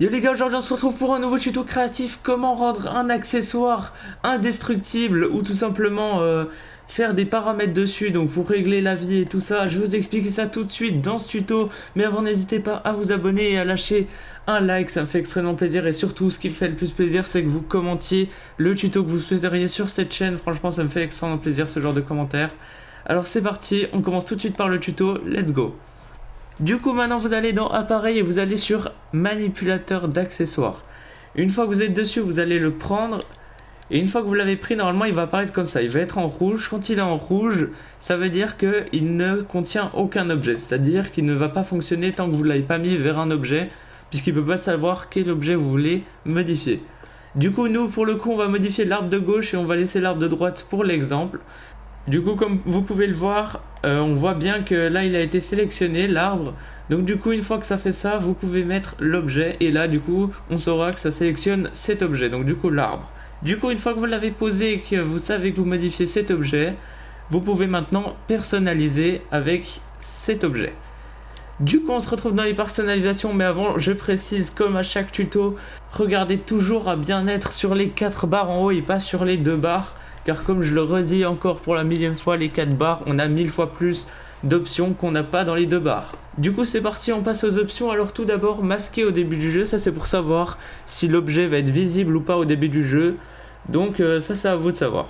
Yo les gars, aujourd'hui on se retrouve pour un nouveau tuto créatif. Comment rendre un accessoire indestructible ou tout simplement faire des paramètres dessus. Donc pour régler la vie et tout ça, je vais vous expliquer ça tout de suite dans ce tuto. Mais avant, n'hésitez pas à vous abonner et à lâcher un like, ça me fait extrêmement plaisir. Et surtout, ce qui me fait le plus plaisir, c'est que vous commentiez le tuto que vous souhaiteriez sur cette chaîne. Franchement, ça me fait extrêmement plaisir ce genre de commentaires. Alors c'est parti, on commence tout de suite par le tuto. Let's go. Du coup, maintenant vous allez dans appareil et vous allez sur manipulateur d'accessoires. Une fois que vous êtes dessus, vous allez le prendre. Et une fois que vous l'avez pris, normalement il va apparaître comme ça. Il va être en rouge. Quand il est en rouge, ça veut dire qu'il ne contient aucun objet. C'est-à-dire qu'il ne va pas fonctionner tant que vous ne l'avez pas mis vers un objet, puisqu'il ne peut pas savoir quel objet vous voulez modifier. Du coup, nous, pour le coup, on va modifier l'arbre de gauche et on va laisser l'arbre de droite pour l'exemple. Du coup, comme vous pouvez le voir, on voit bien que là, il a été sélectionné, l'arbre. Donc du coup, une fois que ça fait ça, vous pouvez mettre l'objet. Et là, du coup, on saura que ça sélectionne cet objet. Donc du coup, l'arbre. Du coup, une fois que vous l'avez posé et que vous savez que vous modifiez cet objet, vous pouvez maintenant personnaliser avec cet objet. Du coup, on se retrouve dans les personnalisations, mais avant, je précise, comme à chaque tuto, regardez toujours à bien être sur les 4 barres en haut et pas sur les 2 barres. Car comme je le redis encore pour la millième fois, les 4 barres, on a 1000 fois plus d'options qu'on n'a pas dans les 2 barres. Du coup, c'est parti, on passe aux options. Alors tout d'abord, masquer au début du jeu, ça c'est pour savoir si l'objet va être visible ou pas au début du jeu. Donc ça c'est à vous de savoir.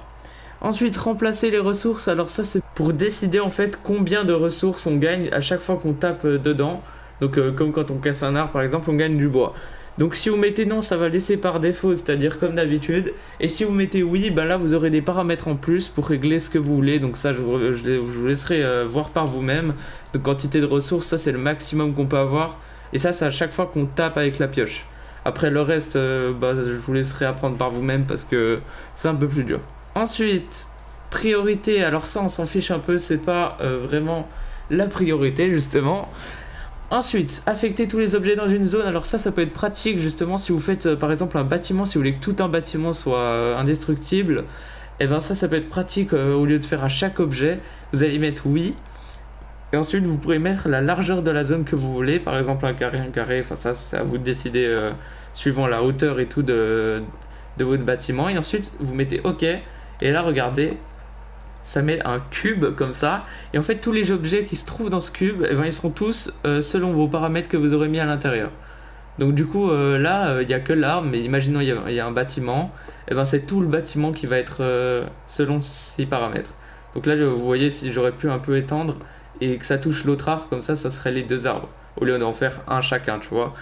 Ensuite, remplacer les ressources. Alors ça c'est pour décider en fait combien de ressources on gagne à chaque fois qu'on tape dedans. Donc comme quand on casse un arbre par exemple, on gagne du bois. Donc si vous mettez non, ça va laisser par défaut, c'est-à-dire comme d'habitude. Et si vous mettez oui, ben là vous aurez des paramètres en plus pour régler ce que vous voulez. Donc ça, je vous laisserai voir par vous-même. Donc quantité de ressources, ça c'est le maximum qu'on peut avoir. Et ça, c'est à chaque fois qu'on tape avec la pioche. Après le reste, je vous laisserai apprendre par vous-même parce que c'est un peu plus dur. Ensuite, priorité. Alors ça, on s'en fiche un peu, c'est pas vraiment la priorité justement. Ensuite, affecter tous les objets dans une zone. Alors ça peut être pratique justement si vous faites par exemple un bâtiment, si vous voulez que tout un bâtiment soit indestructible. Et ben ça peut être pratique au lieu de faire à chaque objet, vous allez mettre oui. Et ensuite vous pourrez mettre la largeur de la zone que vous voulez, par exemple un carré, enfin ça c'est à vous de décider suivant la hauteur et tout de votre bâtiment. Et ensuite vous mettez OK. Et là regardez, ça met un cube comme ça. Et en fait, tous les objets qui se trouvent dans ce cube, eh ben, ils seront tous selon vos paramètres que vous aurez mis à l'intérieur. Donc du coup, là, il n'y a que l'arbre, mais imaginons il y a un bâtiment. Et ben, c'est tout le bâtiment qui va être selon ces paramètres. Donc là, vous voyez, si j'aurais pu un peu étendre et que ça touche l'autre arbre, comme ça serait les deux arbres. Au lieu d'en faire un chacun, tu vois.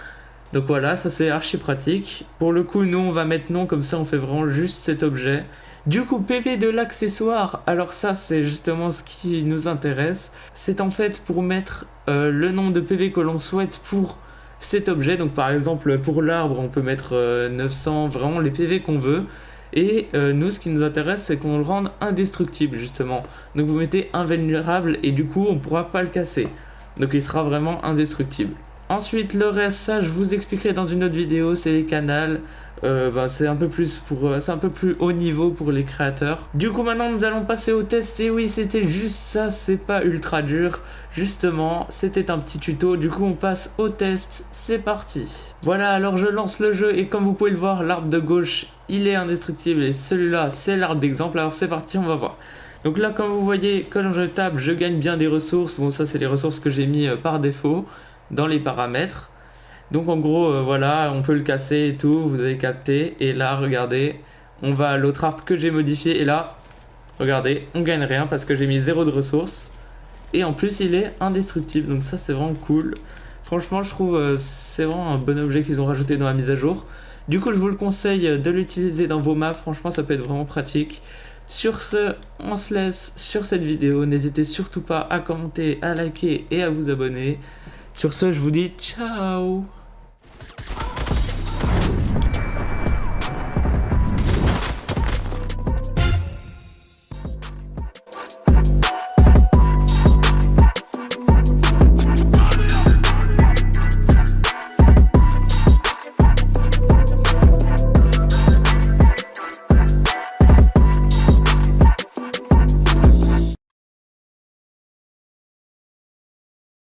Donc voilà, ça c'est archi pratique. Pour le coup, nous, on va mettre non, comme ça on fait vraiment juste cet objet. Du coup, PV de l'accessoire, alors ça c'est justement ce qui nous intéresse. C'est en fait pour mettre le nombre de PV que l'on souhaite pour cet objet. Donc par exemple pour l'arbre on peut mettre 900, vraiment les PV qu'on veut. Et nous ce qui nous intéresse c'est qu'on le rende indestructible justement. Donc vous mettez invulnérable et du coup on ne pourra pas le casser. Donc il sera vraiment indestructible. Ensuite, le reste, ça je vous expliquerai dans une autre vidéo, c'est les canals. C'est un peu plus c'est un peu plus haut niveau pour les créateurs. Du coup, maintenant nous allons passer au test. Et oui, c'était juste ça, c'est pas ultra dur. Justement, c'était un petit tuto. Du coup, on passe au test. C'est parti. Voilà, alors je lance le jeu et comme vous pouvez le voir, l'arbre de gauche, il est indestructible et celui-là, c'est l'arbre d'exemple. Alors c'est parti, on va voir. Donc là, comme vous voyez, quand je tape, je gagne bien des ressources. Bon, ça, c'est les ressources que j'ai mis par défaut dans les paramètres. Donc en gros, voilà, on peut le casser et tout, vous avez capté. Et là, regardez, on va à l'autre arbre que j'ai modifié. Et là, regardez, on gagne rien parce que j'ai mis 0 de ressources. Et en plus, il est indestructible. Donc ça, c'est vraiment cool. Franchement, je trouve c'est vraiment un bon objet qu'ils ont rajouté dans la mise à jour. Du coup, je vous le conseille de l'utiliser dans vos maps. Franchement, ça peut être vraiment pratique. Sur ce, on se laisse sur cette vidéo. N'hésitez surtout pas à commenter, à liker et à vous abonner. Sur ce, je vous dis ciao!